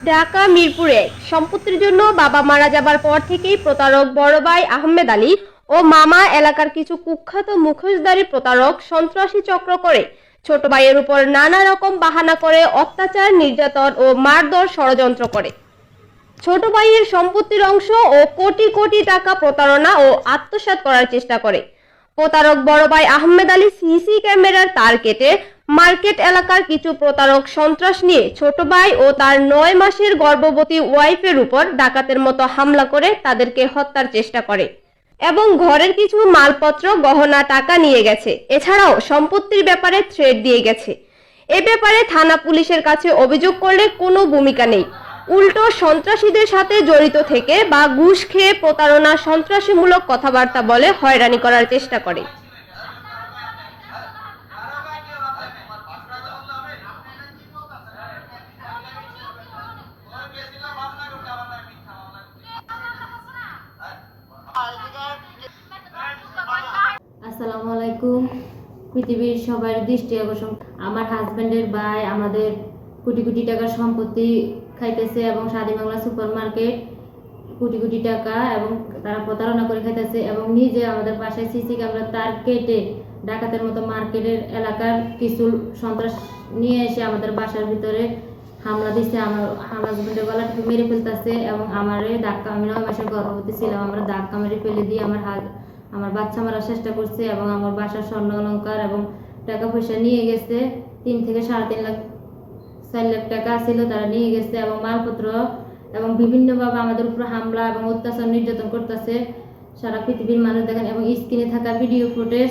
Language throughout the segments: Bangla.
ঢাকা মিরপুরে সম্পত্তির জন্য বাবা মারা যাবার পর থেকেই প্রতারক বড় ভাই আহমেদ আলী ও মামা এলাকার কিছু কুখ্যাত মুখোশধারী প্রতারক সন্ত্রাসী চক্র করে ছোট ভাইয়ের উপর নানা রকম বাহানা করে অত্যাচার, নির্যাতন ও মারধর ষড়যন্ত্র করে। ছোট ভাইয়ের সম্পত্তির অংশ ও কোটি কোটি টাকা প্রতারণা ও আত্মসাৎ করার চেষ্টা করে। প্রতারক বড় ভাই আহমেদ আলী সিসি ক্যামেরার তার কেটে মার্কেট এলাকার কিছু প্রতারক সন্ত্রাস নিয়ে ছোট ভাই ও তার 9 মাসের গর্ভবতী ওয়াইফের উপর ডাকাতের মতো হামলা করে তাদেরকে হত্যার চেষ্টা করে এবং ঘরের কিছু মালপত্র, গহনা, টাকা নিয়ে গেছে। এছাড়াও সম্পত্তির ব্যাপারে থ্রেট দিয়ে গেছে। এ ব্যাপারে থানা পুলিশের কাছে অভিযোগ করলে কোনো ভূমিকা নেই, উল্টো সন্ত্রাসীদের সাথে জড়িত থেকে বা ঘুষ খেয়ে প্রতারণা, সন্ত্রাসীমূলক কথাবার্তা বলে হয়রানি করার চেষ্টা করে। আসসালামু আলাইকুম। পৃথিবীর সবার দৃষ্টি আকর্ষণ, আমার হাজবেন্ডের ভাই আমাদের কোটি কোটি টাকার সম্পত্তি খাইতেছে এবং স্বাধীন বাংলা সুপার মার্কেট কোটি কোটি টাকা এবং তারা প্রতারণা করে খাইতেছে এবং নিজে আমাদের পাশে সিসি ক্যামেরা তার কেটে ডাকাতের মতো মার্কেটের এলাকার কিছু সন্ত্রাস নিয়ে এসে আমাদের বাসার ভিতরে হামলা দিচ্ছে। আমার হাজবেন্ডের গলা মেরে ফেলতেছে এবং আমারে ধাক্কা, আমি 9 মাসের গর্ভবতী ছিলাম, আমরা ধাক্কা মেরে ফেলে দিয়ে আমার বাচ্চা মারার চেষ্টা করছে এবং আমার বাসার স্বর্ণ অলংকার এবং টাকা পয়সা নিয়ে গেছে। 3 থেকে 3.5 লাখ 4 লাখ টাকা ছিল, তারা নিয়ে গেছে এবং মালপত্র এবং বিভিন্নভাবে আমাদের উপর হামলা এবং অত্যাচার, নির্যাতন করতেছে। সারা পৃথিবীর মানুষ দেখেন এবং স্ক্রিনে থাকা ভিডিও ফুটেজ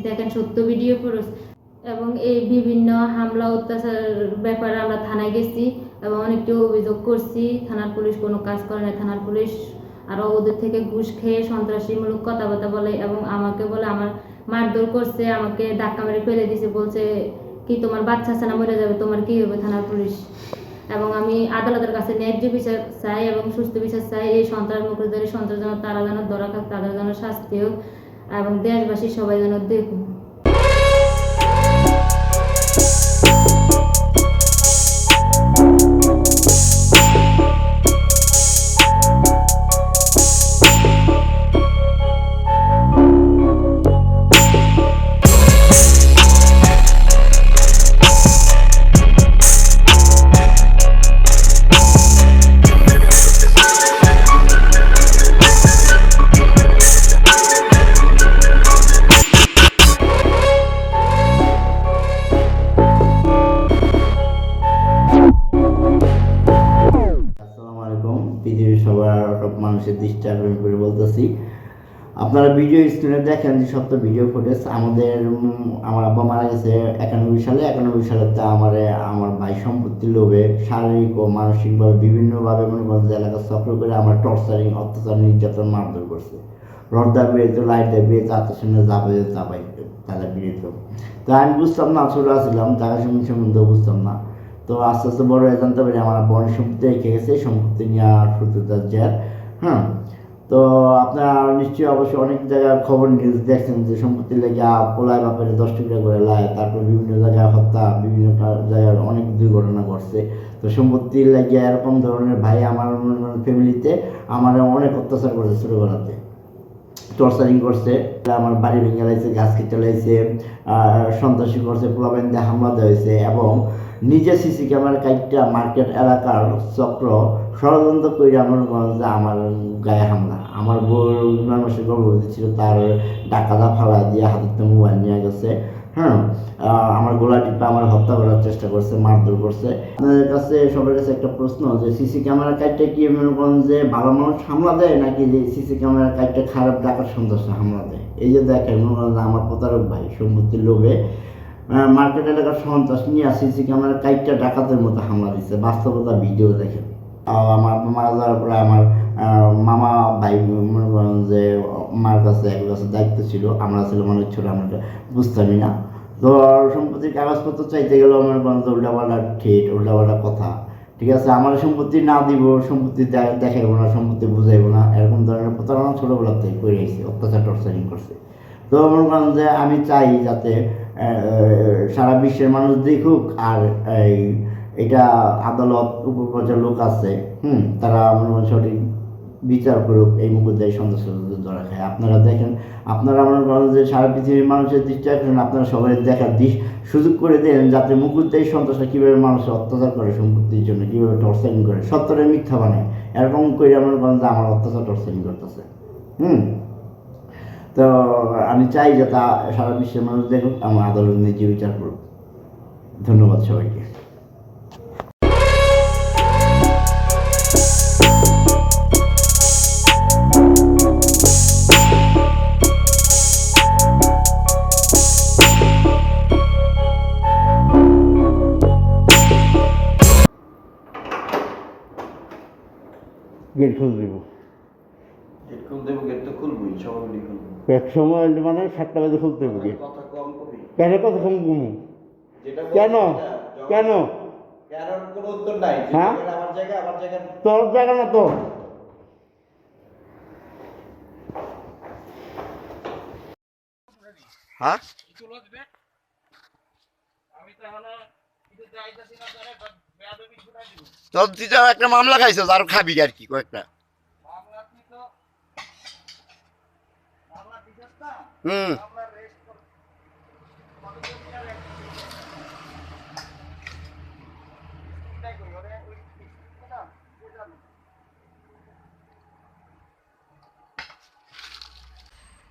দেখেন, সত্য ভিডিও ফুটেজ এবং এই বিভিন্ন হামলা অত্যাচার ব্যাপারে আমরা থানায় গেছি এবং অনেকটি অভিযোগ করছি। থানার পুলিশ কোনো কাজ করে না। থানার পুলিশ আরও ওদের থেকে ঘুষ খেয়ে সন্ত্রাসীমূলক কথাবার্তা বলে এবং আমাকে বলে আমার মারধর করছে, আমাকে ধাক্কা মেরে ফেলে দিয়েছে, বলছে কি তোমার বাচ্চা আছে না, মরে যাবে, তোমার কি হবে। থানার পুলিশ এবং আমি আদালতের কাছে ন্যায্য বিচার চাই এবং সুস্থ বিচার চাই। এই সন্ত্রাস মুখোশধারী সন্ত্রাস যেন তারা যেন ধরা খাক, তাদের যেন শাস্তি হোক এবং দেশবাসী সবাই যেন দেখুন। পৃথিবীর সব মানুষের দৃষ্টি আকর্ষণ করে বলতেছি, আপনারা ভিডিও স্ক্রিনে দেখেন যে সব তো ভিডিও ফুটেজ। আমার আব্বা মারা গেছে 91 সালে। 91 সালে আমার ভাই সম্পত্তির লোভে শারীরিক ও মানসিকভাবে বিভিন্নভাবে মনে করেন যে এলাকা চক্র করে আমার টর্চারিং, অত্যাচার, নির্যাতন, মারধর করছে। রডদা বেরিয়েছে, লাইট বেরিয়ে চাতের সঙ্গে চাপাই তাদের বেরিয়েত। তো আমি বুঝতাম না, ছোটো ছিলাম, জায়গা সম্বন্ধে বুঝতাম না। তো আস্তে আস্তে বড় হয়ে জানতে পারি আমার বনের সম্পত্তি রেখে গেছে, সম্পত্তি নিয়ে সত্যতার জের। তো আপনারা নিশ্চয়ই অবশ্যই অনেক জায়গায় খবর নিউজ দেখছেন যে সম্পত্তি লেগে পোলায় বাপের 10 টুকরা করে লায়, তারপর বিভিন্ন জায়গায় হত্যা, বিভিন্ন জায়গায় অনেক দুর্ঘটনা ঘটছে। তো সম্পত্তি লেগে এরকম ধরনের ভাই আমার ফ্যামিলিতে আমার অনেক অত্যাচার করেছে, ছোটোবেলাতে টর্চারিং করছে, আমার বাড়ি ভেঙে লাইছে, গাছ কেটে লাইছে, সন্ত্রাসী করছে, পোলাবেন দিয়ে হামলা দেওয়া হয়েছে এবং নিজে সিসি ক্যামেরা কাইটটা মার্কেট এলাকার চক্র ষড়যন্ত্র করে আমার গায়ে হামলা। আমার বউ 9 মাসের গর্ভবতী ছিল, তার ডাকাদা ফালা দিয়ে হাতে মোবাইল নিয়ে গেছে। আমার গোলা টিপা আমার হত্যা করার চেষ্টা করছে, মারধর করছে। আপনাদের কাছে সবার কাছে একটা প্রশ্ন, যে সিসি ক্যামেরা কাইটটা কি মনে করেন যে ভালো মানুষ হামলা দেয়, নাকি যে সিসি ক্যামেরা কাইটটা খারাপ ডাকাত সন্ত্রাস হামলা দেয়? এই যে দেখেন, মনে করেন যে আমার প্রতারক ভাই সম্পত্তির লোভে মার্কেট এলাকার সন্ত্রাস নিয়ে সিসি ক্যামেরা কাইটটা ডাকাতের মতো হামলা দিচ্ছে। বাস্তবতা ভিডিও দেখেন। আমার মারা যাওয়ার পরে আমার মামা ভাই মনে করেন যে মার কাছে এক কাছে দায়িত্ব ছিল, আমরা ছিলাম অনেক ছোটো, আমরা বুঝতামই না। তো সম্পত্তির কাগজপত্র চাইতে গেলেও মনে করেন যে উল্টাপাল্টা ঠেট, উল্টাপাল্টা কথা। ঠিক আছে, আমার সম্পত্তি না দিব, সম্পত্তি দেখাইবো না, সম্পত্তি বুঝাইবো না, এরকম ধরনের প্রতারণা ছোটোবেলার থেকে করে এসেছি, অত্যাচার টর্চারিং করছে। তো মনে করেন যে আমি চাই যাতে সারা বিশ্বের মানুষ দেখুক আর এটা আদালত উপপর্যায়ের লোক আছে, তারা মনে হয় সঠিক বিচার করুক, এই মুকুটদায়ী সন্ত্রাসীদের ধরা খায়। আপনারা দেখেন, আপনারা মনে করেন যে সারা পৃথিবীর মানুষের দৃষ্টি আকর্ষণ আপনারা সবাই দেখার সুযোগ করে দেন, যাতে মুকুটদায়ী সন্ত্রাসরা কীভাবে মানুষের অত্যাচার করে, সম্পত্তির জন্য কীভাবে টর্চারিং করে, সত্যরে মিথ্যা বানায়, এরকম করে মনে করেন যে আমার অত্যাচার টর্চারিং করতেছে। তো আমি চাই যে তা সারা বিশ্বের মানুষ দেখুক, আমার আদালত নিজে বিচার করুক। ধন্যবাদ সবাইকে। গেট খুলে দেবো, গেট খুল দেবো, গেট তো খুলবই, সবাই খুলবো। এক সময় মানে 7টা বাজে খুলতে হবে গেট। কথা কম কবি, কেন কথা কম কমু? যেটা কেন কেন কারণ কোনো উত্তর নাই। হ্যাঁ, আমার জায়গা, আমার জায়গা তোর জায়গা না তো। হ্যাঁ, তোর দিতে একটা মামলা খাইছো, আর খাবি আর কি কয়েকটা।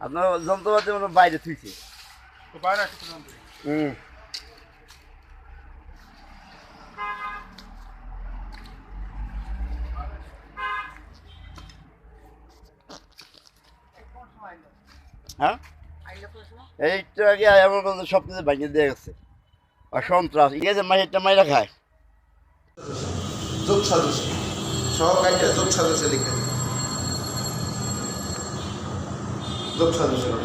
আপনার যন্ত্রপাতি মনে বাইরে থুইছে। হ্যাঁ, এইটা আগে আমার মধ্যে সব কিছু ভাঙিয়ে দিয়ে গেছে। আর সন্ত্রাস ইয়ে যে মাইটা মাইরা খায়। যোগ সদস্য সহকারীটা যোগ সদস্য লিখে যোগ সদস্য